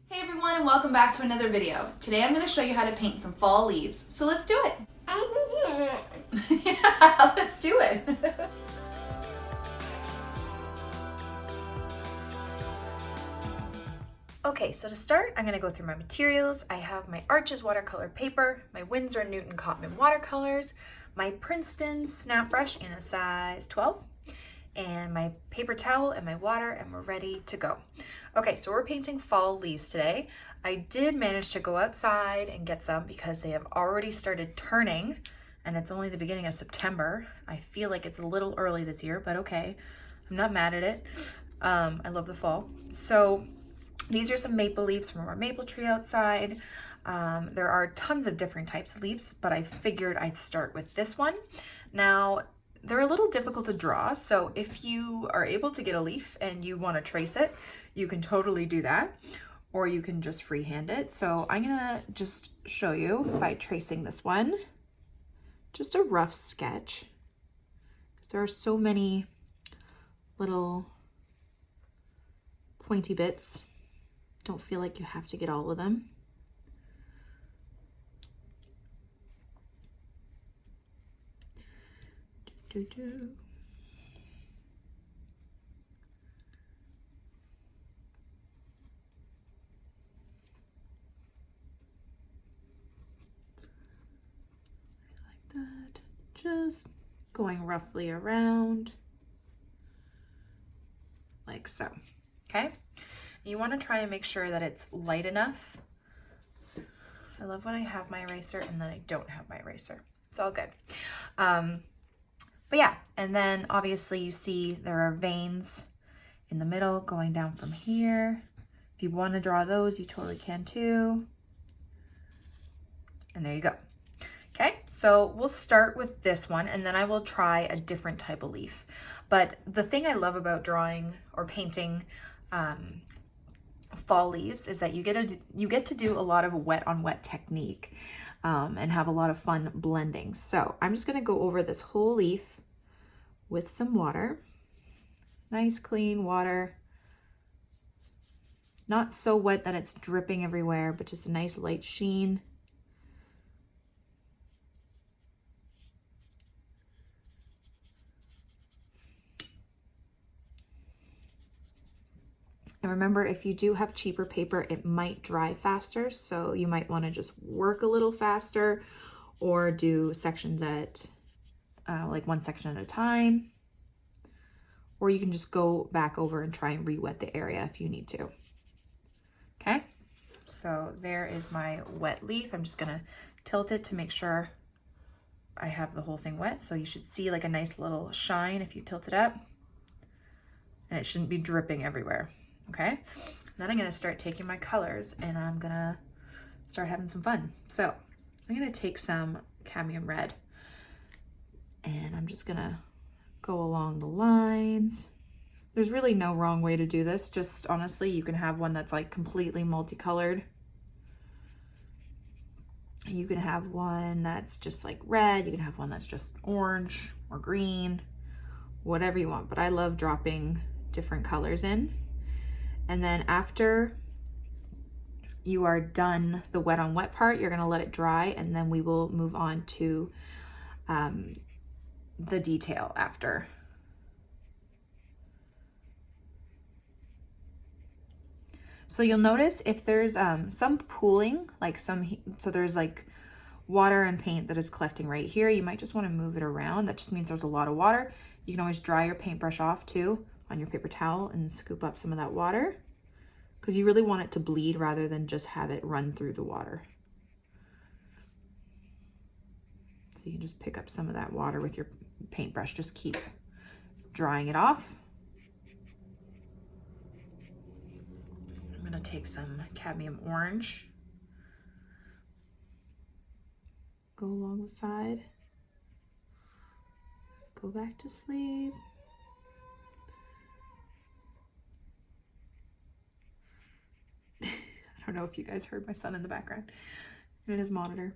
Hey everyone, and welcome back to another video. Today I'm going to show you how to paint some fall leaves. So let's do it. Yeah, let's do it. Okay, so to start, I'm going to go through my materials. I have my Arches watercolor paper, my Winsor Newton Cotman watercolors, my Princeton snap brush in a size 12, and my paper towel and my water, and we're ready to go. Okay, so we're painting fall leaves today. I did manage to go outside and get some because they have already started turning, and it's only the beginning of September. I feel like it's a little early this year, but okay, I'm not mad at it. I love the fall. So these are some maple leaves from our maple tree outside. There are tons of different types of leaves, but I figured I'd start with this one. Now, they're a little difficult to draw, so if you are able to get a leaf and you want to trace it, you can totally do that, or you can just freehand it. So I'm gonna just show you by tracing this one, just a rough sketch. There are so many little pointy bits. Don't feel like you have to get all of them. Like that, just going roughly around like so. Okay, you want to try and make sure that it's light enough. I love when I have my eraser and then I don't have my eraser. It's all good. But yeah, and then obviously you see there are veins in the middle going down from here. If you want to draw those, you totally can too. And there you go. Okay, so we'll start with this one and then I will try a different type of leaf. But the thing I love about drawing or painting fall leaves is that you get to do a lot of wet on wet technique and have a lot of fun blending. So I'm just going to go over this whole leaf with some water. Nice clean water. Not so wet that it's dripping everywhere, but just a nice light sheen. And remember, if you do have cheaper paper, it might dry faster, so you might want to just work a little faster or do sections at like one section at a time, or you can just go back over and try and re-wet the area if you need to. Okay, so there is my wet leaf. I'm just gonna tilt it to make sure I have the whole thing wet. So you should see like a nice little shine if you tilt it up, and it shouldn't be dripping everywhere. Okay, then I'm gonna start taking my colors and I'm gonna start having some fun. So I'm gonna take some cadmium red and I'm just gonna go along the lines. There's really no wrong way to do this. Just honestly, you can have one that's like completely multicolored. You can have one that's just like red. You can have one that's just orange or green, whatever you want. But I love dropping different colors in. And then after you are done the wet on wet part, you're gonna let it dry and then we will move on to the detail after. So you'll notice if there's some pooling, like so there's like water and paint that is collecting right here, you might just want to move it around. That just means there's a lot of water. You can always dry your paintbrush off too on your paper towel and scoop up some of that water, because you really want it to bleed rather than just have it run through the water. So you can just pick up some of that water with your paintbrush. Just keep drying it off. I'm gonna take some cadmium orange, go along the side, go back to sleep. I don't know if you guys heard my son in the background in his monitor.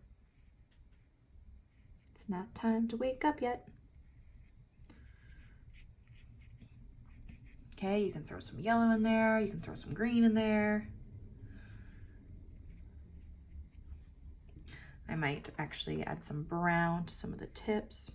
It's not time to wake up yet. Okay, you can throw some yellow in there, you can throw some green in there. I might actually add some brown to some of the tips.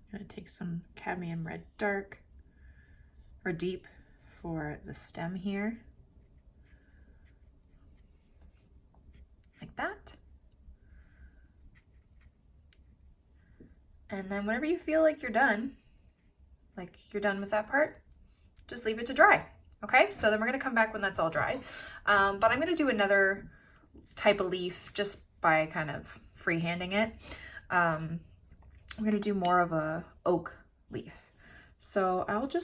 I'm going to take some cadmium red dark or deep for the stem here, like that. And then whenever you feel like you're done with that part, just leave it to dry. Okay, so then we're gonna come back when that's all dry. But I'm gonna do another type of leaf just by kind of freehanding it. I'm gonna do more of a oak leaf. So I'm gonna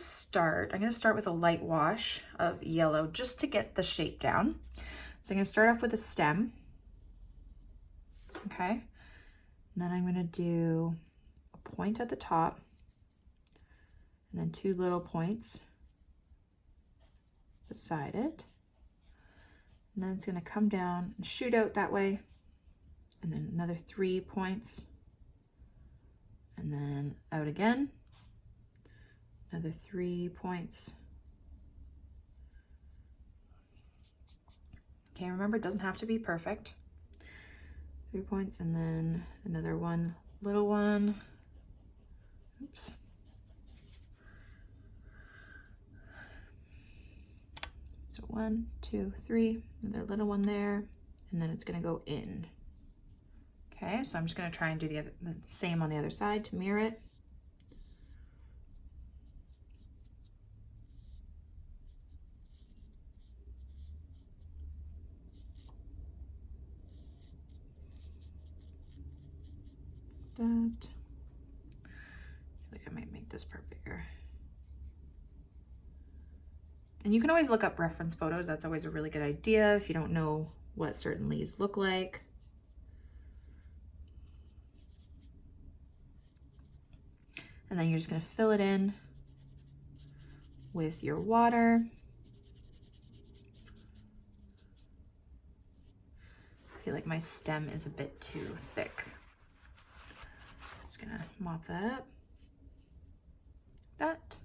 start with a light wash of yellow just to get the shape down. So I'm gonna start off with a stem. Okay, and then I'm gonna do a point at the top and then 2 little points beside it. And then it's gonna come down and shoot out that way. And then another 3 points. And then out again. Another 3 points. Okay, remember, it doesn't have to be perfect. 3 points and then another one, little one. Oops. So 1, 2, 3, another little one there, and then it's gonna go in. Okay, so I'm just gonna try and do the same on the other side to mirror it. That. I feel like I might make this part bigger. And you can always look up reference photos. That's always a really good idea if you don't know what certain leaves look like. And then you're just gonna fill it in with your water. I feel like my stem is a bit too thick. Just gonna mop that up. That.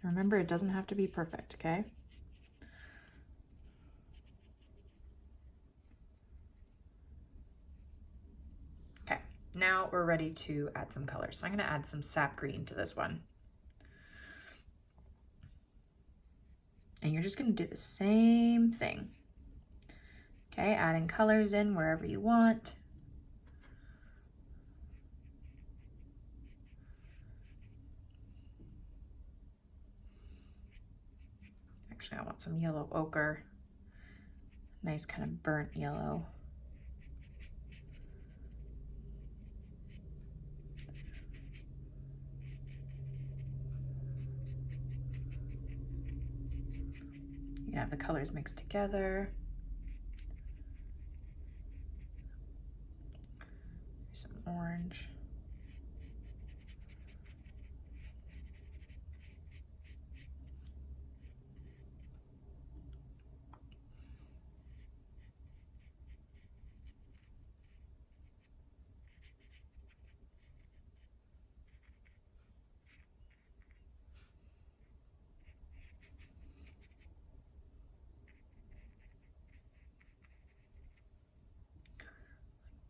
Remember, it doesn't have to be perfect, okay? Okay, now we're ready to add some color. So I'm gonna add some sap green to this one. And you're just gonna do the same thing. Okay, adding colors in wherever you want. Actually, I want some yellow ochre. Nice kind of burnt yellow. You have the colors mixed together. Some orange.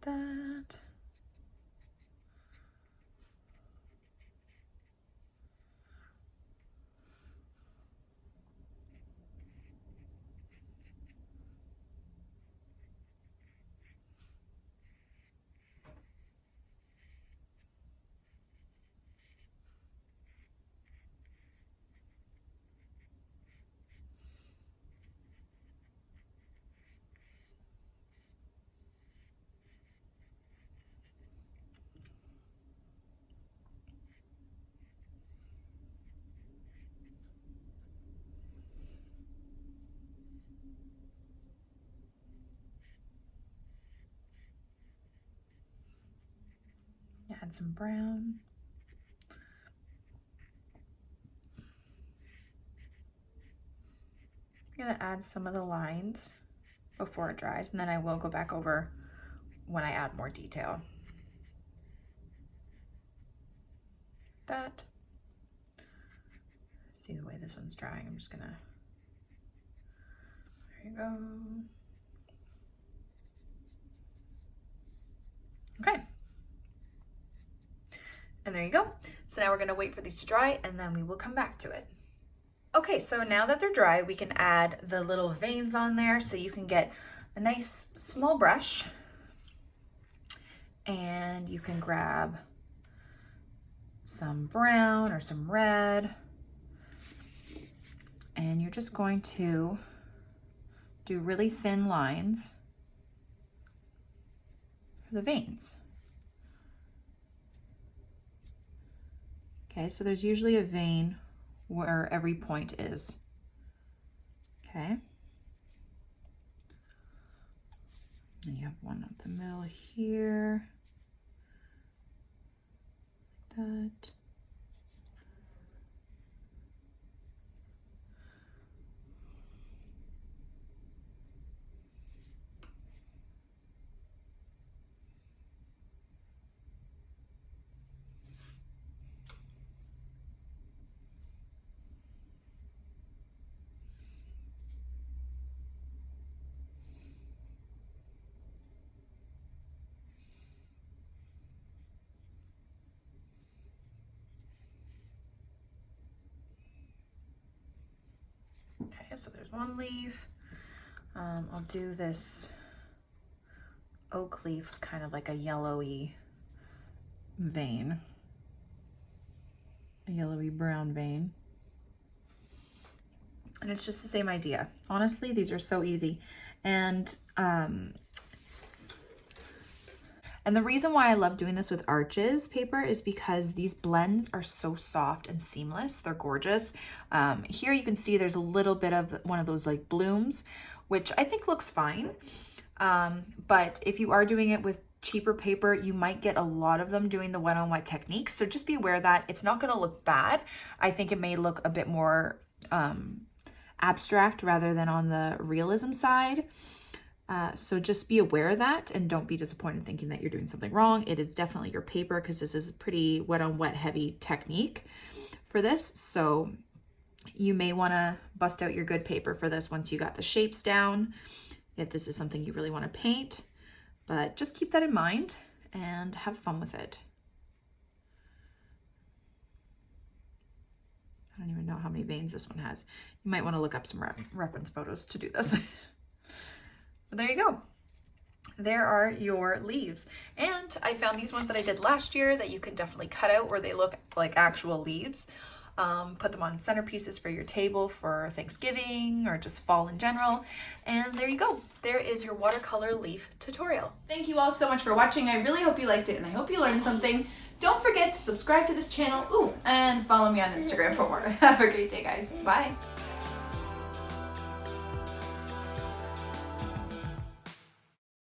That. Add some brown. I'm gonna add some of the lines before it dries, and then I will go back over when I add more detail. That. See the way this one's drying, I'm just gonna, there you go. Okay. And there you go. So now we're gonna wait for these to dry and then we will come back to it. Okay, so now that they're dry, we can add the little veins on there. So you can get a nice small brush and you can grab some brown or some red, and you're just going to do really thin lines for the veins. Okay, so there's usually a vein where every point is. Okay. And you have one up the middle here. Like that. Okay, so there's one leaf. I'll do this oak leaf, kind of like a yellowy vein, a yellowy brown vein. And it's just the same idea. Honestly, these are so easy. And the reason why I love doing this with arches paper is because these blends are so soft and seamless. They're gorgeous. Here you can see there's a little bit of one of those like blooms, which I think looks fine. But if you are doing it with cheaper paper, you might get a lot of them doing the wet on wet technique. So just be aware that it's not gonna look bad. I think it may look a bit more abstract rather than on the realism side. So just be aware of that and don't be disappointed thinking that you're doing something wrong. It is definitely your paper because this is a pretty wet on wet heavy technique for this. So you may want to bust out your good paper for this once you got the shapes down, if this is something you really want to paint. But just keep that in mind and have fun with it. I don't even know how many veins this one has. You might want to look up some reference photos to do this. But there you go. There are your leaves. And I found these ones that I did last year that you can definitely cut out where they look like actual leaves. Put them on centerpieces for your table for Thanksgiving or just fall in general. And there you go. There is your watercolor leaf tutorial. Thank you all so much for watching. I really hope you liked it and I hope you learned something. Don't forget to subscribe to this channel and follow me on Instagram for more. Have a great day, guys. Bye.